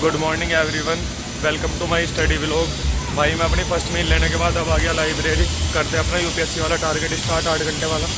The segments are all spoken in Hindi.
Good morning everyone, welcome to my study vlog. भाई मैं अपनी फर्स्ट मील लेने के बाद अब आ गया लाइब्रेरी। करते हैं अपना यूपीएससी वाला टारगेट स्टार्ट 8 घंटे वाला।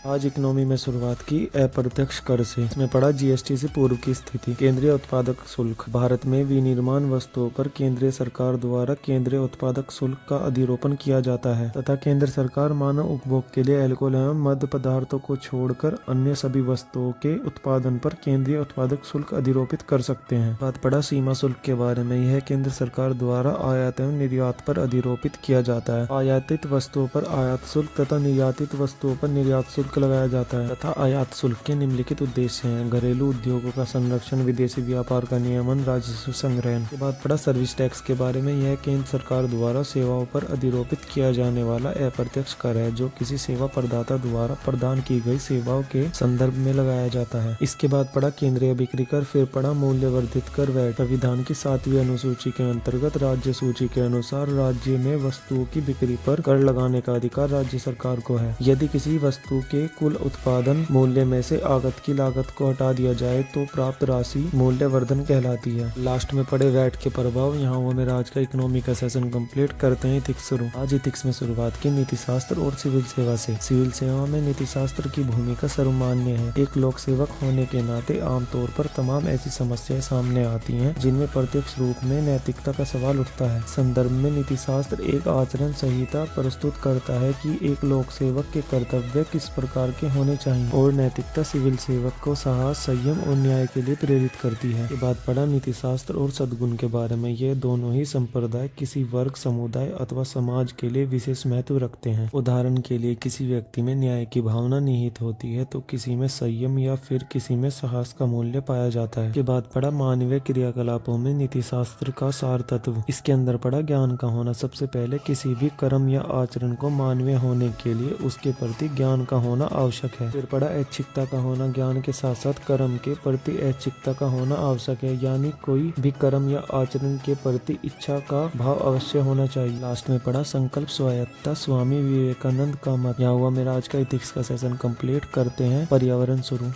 आज इकोनॉमी में शुरुआत की अप्रत्यक्ष कर से। इसमें पड़ा जीएसटी से पूर्व की स्थिति। केंद्रीय उत्पादक शुल्क। भारत में विनिर्माण वस्तुओं पर केंद्रीय सरकार द्वारा केंद्रीय उत्पादक शुल्क का अधिरोपण किया जाता है तथा केंद्र सरकार मानव उपभोग के लिए अल्कोहल एवं मद्य पदार्थों को छोड़कर अन्य सभी वस्तुओं के उत्पादन पर केंद्रीय उत्पादक शुल्क अधिरोपित कर सकते हैं। बात पड़ा सीमा शुल्क के बारे में। यह केंद्र सरकार द्वारा आयात एवं निर्यात पर अधिरोपित किया जाता है। आयातित वस्तुओं पर आयात शुल्क तथा निर्यातित वस्तुओं पर निर्यात शुल्क लगाया जाता है तथा आयात शुल्क के निम्नलिखित उद्देश्य हैं: घरेलू उद्योगों का संरक्षण, विदेशी व्यापार का नियमन, राजस्व संग्रहण। के बाद पड़ा सर्विस टैक्स के बारे में। यह केंद्र सरकार द्वारा सेवाओं पर अधिरोपित किया जाने वाला अप्रत्यक्ष कर है जो किसी सेवा प्रदाता द्वारा प्रदान की गई सेवाओं के संदर्भ में लगाया जाता है। इसके बाद पड़ा केंद्रीय बिक्री कर। फिर पड़ा मूल्य वर्धित कर वैट। संविधान की 7वीं अनुसूची के अंतर्गत राज्य सूची के अनुसार राज्य में वस्तुओं की बिक्री पर कर लगाने का अधिकार राज्य सरकार को है। यदि किसी वस्तु के कुल उत्पादन मूल्य में से आगत की लागत को हटा दिया जाए तो प्राप्त राशि मूल्य वर्धन कहलाती है। लास्ट में पड़े वैट के प्रभाव। यहाँ हुआ मेरा आज का इकोनॉमी का सेशन कंप्लीट। करते हैं इथिक्स शुरू। आज इथिक्स में शुरुआत की नीति शास्त्र और सिविल सेवा से। सिविल सेवा में नीति शास्त्र की भूमिका सर्वमान्य है। एक लोक सेवक होने के नाते आमतौर पर तमाम ऐसी समस्याएं सामने आती हैं जिनमें प्रत्यक्ष रूप में नैतिकता का सवाल उठता है। संदर्भ में नीति शास्त्र एक आचरण संहिता प्रस्तुत करता है कि एक लोक सेवक के कर्तव्य किस प्रकार के होने चाहिए और नैतिकता सिविल सेवक को साहस, संयम और न्याय के लिए प्रेरित करती है। के बाद पढ़ा नीति शास्त्र और सद्गुण के बारे में। ये दोनों ही संप्रदाय किसी वर्ग, समुदाय अथवा समाज के लिए विशेष महत्व रखते हैं। उदाहरण के लिए किसी व्यक्ति में न्याय की भावना निहित होती है तो किसी में संयम या फिर किसी में साहस का मूल्य पाया जाता है। के बाद पढ़ा मानवीय क्रियाकलापों में नीति शास्त्र का सार तत्व। इसके अंदर पढ़ा ज्ञान का होना। सबसे पहले किसी भी कर्म या आचरण को मानवीय होने के लिए उसके प्रति ज्ञान का होना आवश्यक है। फिर पड़ा ऐच्छिकता का होना। ज्ञान के साथ साथ कर्म के प्रति ऐच्छिकता का होना आवश्यक है, यानी कोई भी कर्म या आचरण के प्रति इच्छा का भाव अवश्य होना चाहिए। लास्ट में पड़ा संकल्प स्वायत्तता। स्वामी विवेकानंद का मत। यहाँ हुआ मेरा आज का इथिक्स का सेशन कंप्लीट। करते हैं पर्यावरण शुरू।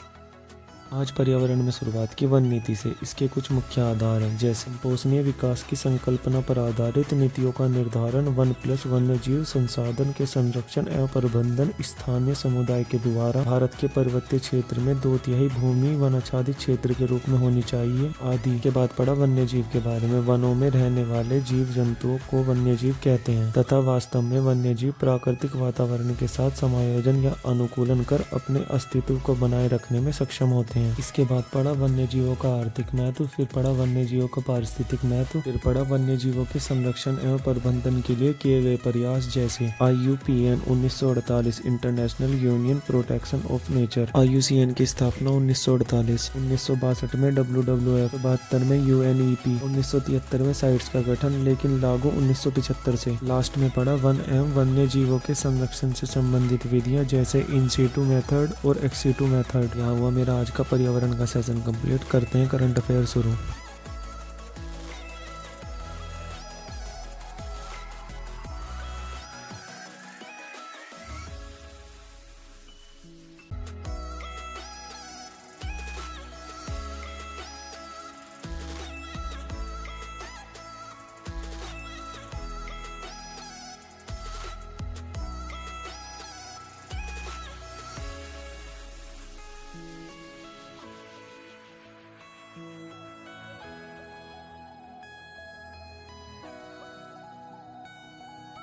आज पर्यावरण में शुरुआत की वन नीति से। इसके कुछ मुख्य आधार हैं जैसे पोषणीय विकास की संकल्पना पर आधारित नीतियों का निर्धारण, वन प्लस वन्य जीव संसाधन के संरक्षण एवं प्रबंधन स्थानीय समुदाय के द्वारा, भारत के पर्वतीय क्षेत्र में 2/3 भूमि वनाच्छादित क्षेत्र के रूप में होनी चाहिए आदि। के बाद पड़ा वन्य जीव के बारे में। वनों में रहने वाले जीव जंतुओं को वन्य जीव कहते हैं तथा वास्तव में वन्य जीव प्राकृतिक वातावरण के साथ समायोजन या अनुकूलन कर अपने अस्तित्व को बनाए रखने में सक्षम होते हैं। इसके बाद पड़ा वन्य जीवों का आर्थिक महत्व। फिर पड़ा वन्य जीवों का पारिस्थितिक महत्व। फिर पड़ा वन्य जीवों के संरक्षण एवं प्रबंधन के लिए किए गए प्रयास जैसे IUPN 1948 international union protection of nature. IUCN की स्थापना 1948, 1962 में WWF, 72 में UNEP, 1973 में साइट्स का गठन, लेकिन लागू 1975 से। लास्ट में पड़ा वन एवं वन्य जीवों के संरक्षण से संबंधित विधियां जैसे इन सीटू मेथड और एक्स सीटू मेथड। यहाँ हुआ मेरा आज का पर्यावरण का सेशन कंप्लीट। करते हैं करंट अफेयर शुरू।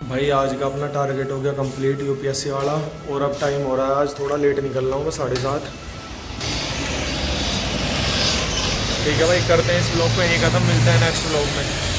भाई आज का अपना टारगेट हो गया कंप्लीट यूपीएससी वाला। और अब टाइम हो रहा है, आज थोड़ा लेट निकल रहा हूँ मैं 7:30। ठीक है भाई, करते हैं इस व्लॉग को यहीं खत्म। मिलते हैं नेक्स्ट व्लॉग में।